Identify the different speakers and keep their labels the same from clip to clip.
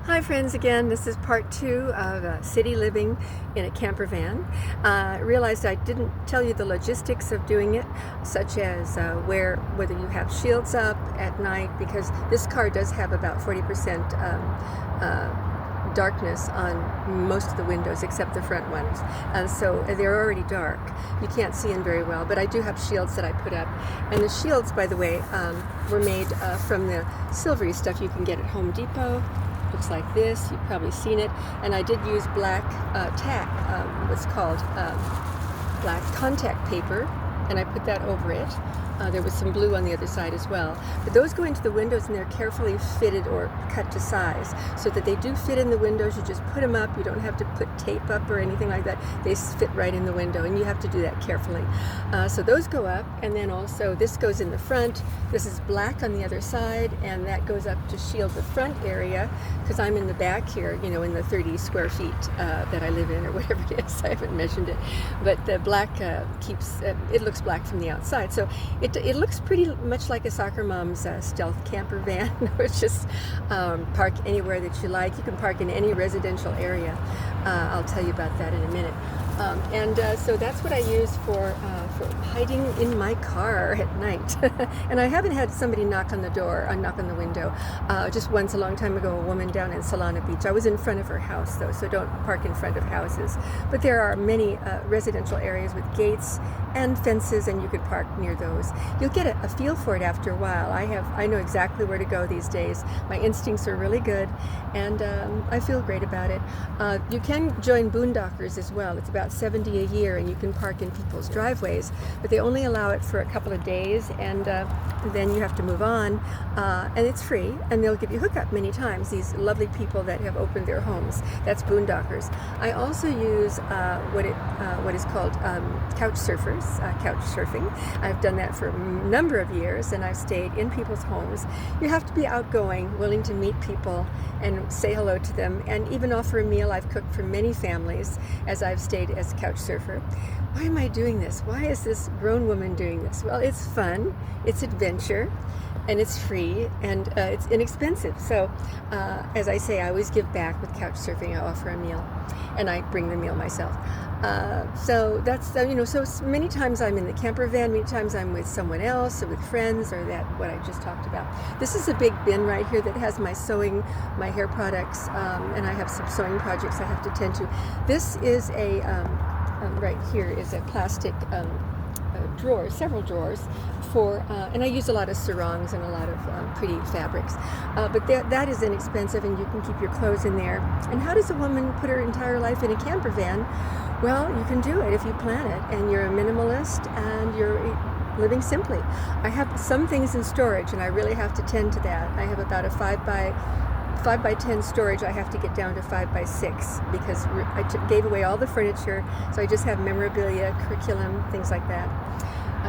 Speaker 1: Hi friends, again, this is part two of city living in a camper van. I realized I didn't tell you the logistics of doing it, such as whether you have shields up at night, because this car does have about 40% darkness on most of the windows except the front ones, and so they're already dark. You can't see in very well, but I do have shields that I put up, and the shields, by the way, were made from the silvery stuff you can get at Home Depot. Looks like this. You've probably seen it. And I did use black tack, what's called black contact paper, and I put that over it. There was some blue on the other side as well. But those go into the windows and they're carefully fitted or cut to size so that they do fit in the windows. You just put them up. You don't have to put tape up or anything like that. They fit right in the window, and you have to do that carefully. So those go up, and then also this goes in the front. This is black on the other side, and that goes up to shield the front area, because I'm in the back here, you know, in the 30 square feet that I live in, or whatever it is. I haven't measured it. But the black keeps, it looks black from the outside. So it looks pretty much like a soccer mom's stealth camper van. It's just park anywhere that you like. You can park in any residential area. I'll tell you about that in a minute. So that's what I use for hiding in my car at night. And I haven't had somebody knock on the door, knock on the window. Just once a long time ago, a woman down in Solana Beach. I was in front of her house though, so don't park in front of houses. But there are many residential areas with gates and fences, and you could park near those. You'll get a feel for it after a while. I know exactly where to go these days. My instincts are really good, and I feel great about it. You can join boondockers as well. It's about $70 a year, and you can park in people's driveways, but they only allow it for a couple of days, and then you have to move on, and it's free, and they'll give you hookup many times. These lovely people that have opened their homes. That's boondockers. I also use what is called couch surfers, couch surfing. I've done that for a number of years, and I've stayed in people's homes. You have to be outgoing, willing to meet people and say hello to them, and even offer a meal. I've cooked for many families as I've stayed as a couch surfer. Why am I doing this? Why is this grown woman doing this? Well, it's fun, it's adventure, and it's free, and it's inexpensive. So as I say, I always give back with couch surfing. I offer a meal, and I bring the meal myself. So that's, so many times I'm in the camper van, many times I'm with someone else or with friends, or what I just talked about. This is a big bin right here that has my sewing, my hair products, and I have some sewing projects I have to tend to. This is right here is a plastic drawers, several drawers for, and I use a lot of sarongs and a lot of pretty fabrics, but that is inexpensive, and you can keep your clothes in there. And how does a woman put her entire life in a camper van? Well, you can do it if you plan it, and you're a minimalist, and you're living simply. I have some things in storage, and I really have to tend to that. I have about a 5 by 10 storage. I have to get down to 5 by 6 because I gave away all the furniture, so I just have memorabilia, curriculum, things like that.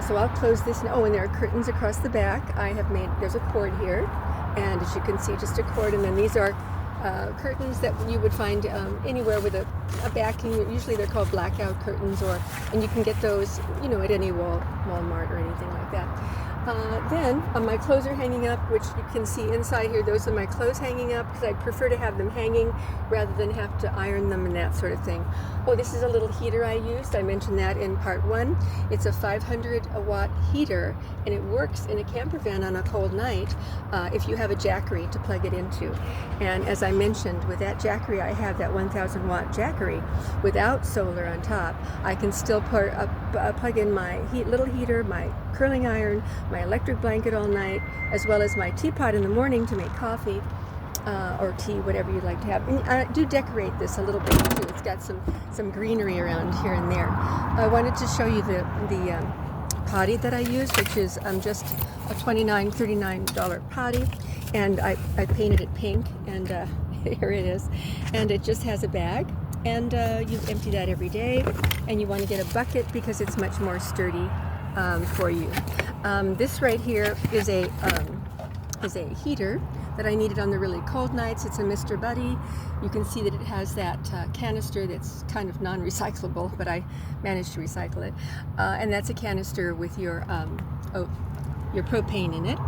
Speaker 1: So I'll close this now. Oh, and there are curtains across the back. There's a cord here, and as you can see, just a cord, and then these are curtains that you would find anywhere with a backing. Usually they're called blackout curtains, and you can get those, at any Walmart or anything like that. Then my clothes are hanging up, which you can see inside here. Those are my clothes hanging up because I prefer to have them hanging rather than have to iron them and that sort of thing. Oh, this is a little heater I used. I mentioned that in part one. It's a 500-watt heater, and it works in a camper van on a cold night if you have a Jackery to plug it into. And as I mentioned, with that Jackery, I have that 1,000-watt Jackery without solar on top. I can still plug in my little heater, my curling iron, my electric blanket all night, as well as my teapot in the morning to make coffee or tea, whatever you'd like to have. And I do decorate this a little bit too. It's got some greenery around here and there. I wanted to show you the potty that I use, which is just a $29, $39 potty, and I painted it pink, and here it is. And it just has a bag, and you empty that every day, and you want to get a bucket because it's much more sturdy for you. This right here is a heater that I needed on the really cold nights. It's a Mr. Buddy. You can see that it has that canister that's kind of non-recyclable, but I managed to recycle it. And that's a canister with your your propane in it,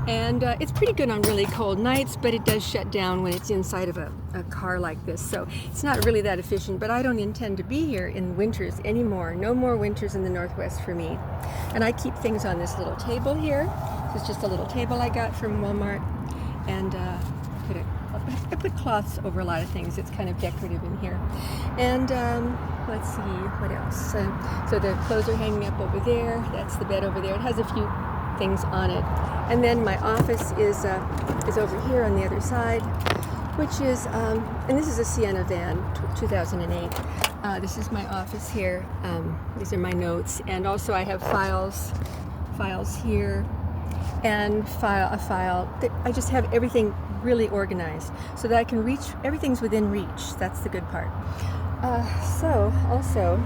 Speaker 1: and it's pretty good on really cold nights, but it does shut down when it's inside of a car like this, so it's not really that efficient. But I don't intend to be here in winters anymore. No more winters in the Northwest for me. And I keep things on this little table here. This is just a little table I got from Walmart, and I put cloths over a lot of things. It's kind of decorative in here. And let's see, what else? So the clothes are hanging up over there. That's the bed over there. It has a few things on it. And then my office is over here on the other side, which is, and this is a Sienna van, 2008. This is my office here. These are my notes. And also I have files here, and a file. I just have everything really organized so that I can reach, everything's within reach. That's the good part. So also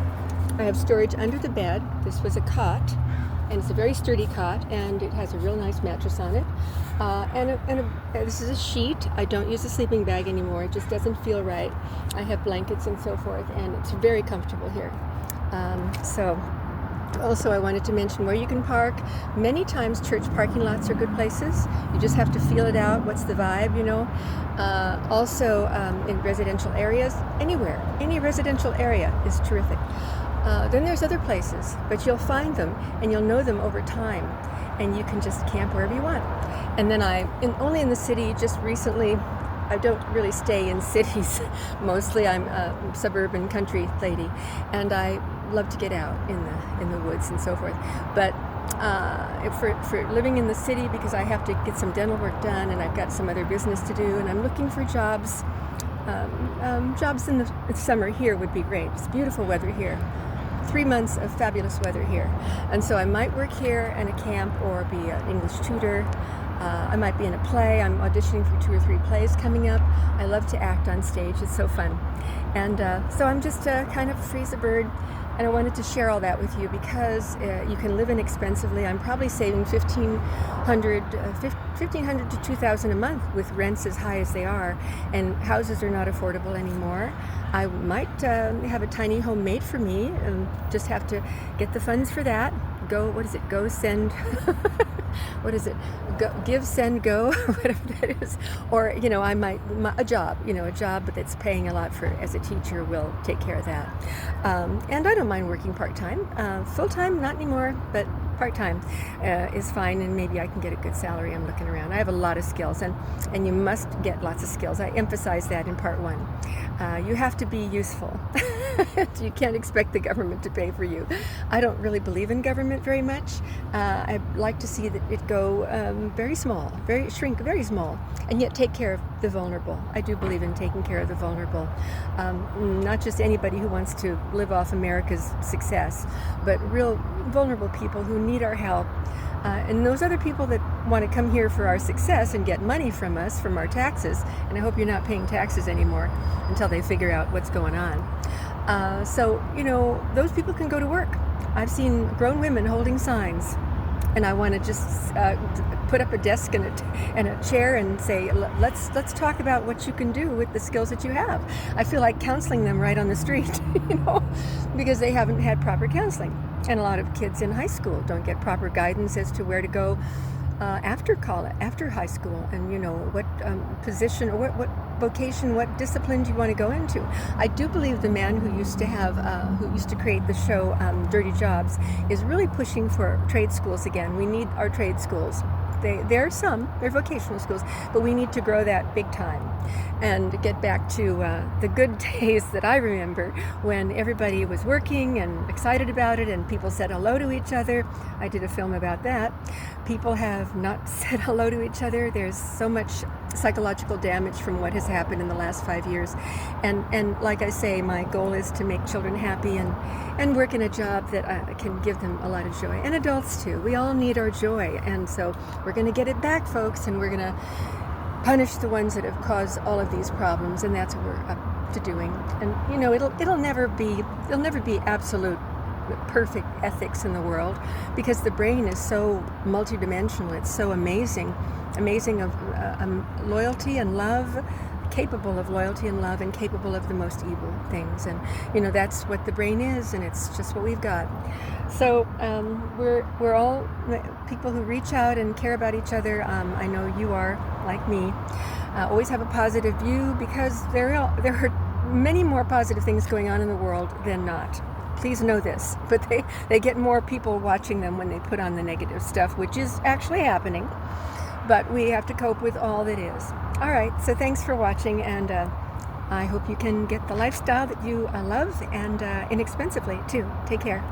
Speaker 1: I have storage under the bed. This was a cot, and it's a very sturdy cot, and it has a real nice mattress on it. This is a sheet. I don't use a sleeping bag anymore. It just doesn't feel right. I have blankets and so forth, and it's very comfortable here. Also, I wanted to mention where you can park. Many times church parking lots are good places. You just have to feel it out. What's the vibe, you know? Also, in residential areas, anywhere, any residential area is terrific. Then there's other places, but you'll find them and you'll know them over time, and you can just camp wherever you want. And then only in the city just recently. I don't really stay in cities. Mostly I'm a suburban country lady, and I love to get out in the woods and so forth. But for living in the city, because I have to get some dental work done, and I've got some other business to do, and I'm looking for jobs. Jobs in the summer here would be great. It's beautiful weather here. 3 months of fabulous weather here. And so I might work here in a camp or be an English tutor. I might be in a play. I'm auditioning for 2 or 3 plays coming up. I love to act on stage. It's so fun. And so I'm just kind of free as a bird. And I wanted to share all that with you because you can live inexpensively. I'm probably saving $1,500 to $2,000 a month with rents as high as they are, and houses are not affordable anymore. I might have a tiny home made for me, and just have to get the funds for that. Go send what is it? Give, send, go, whatever that is. Or, you know, a job that's paying a lot as a teacher will take care of that. And I don't mind working part-time. Full-time, not anymore, but part-time is fine, and maybe I can get a good salary. I'm looking around. I have a lot of skills, and you must get lots of skills. I emphasize that in part 1. You have to be useful. You can't expect the government to pay for you. I don't really believe in government very much. I'd like to see that it go very small, shrink very small, and yet take care of the vulnerable. I do believe in taking care of the vulnerable. Not just anybody who wants to live off America's success, but real vulnerable people who need our help. And those other people that want to come here for our success and get money from us, from our taxes, and I hope you're not paying taxes anymore until they figure out what's going on. So, you know, those people can go to work. I've seen grown women holding signs, and I want to just put up a desk and a chair and say, let's talk about what you can do with the skills that you have. I feel like counseling them right on the street, you know, because they haven't had proper counseling. And a lot of kids in high school don't get proper guidance as to where to go after college, after high school, and, you know, what position or what vocation, what discipline do you want to go into. I do believe the man who used to create the show Dirty Jobs is really pushing for trade schools again. We need our trade schools. They're vocational schools, but we need to grow that big time and get back to the good days that I remember when everybody was working and excited about it, and people said hello to each other. I did a film about that. People have not said hello to each other. There's so much psychological damage from what has happened in the last 5 years. And like I say, my goal is to make children happy and work in a job that can give them a lot of joy. And adults too. We all need our joy. And so we're going to get it back, folks, and we're going to punish the ones that have caused all of these problems. And that's what we're up to doing. And, you know, it'll never be absolute perfect ethics in the world, because the brain is so multidimensional. It's so amazing of loyalty and love, capable of loyalty and love and capable of the most evil things. And that's what the brain is, and it's just what we've got. So we're all people who reach out and care about each other. I know you are, like me. Always have a positive view, because there are many more positive things going on in the world than not. Please know this. But they get more people watching them when they put on the negative stuff, which is actually happening. But we have to cope with all that is. All right, so thanks for watching, and I hope you can get the lifestyle that you love, and inexpensively too. Take care.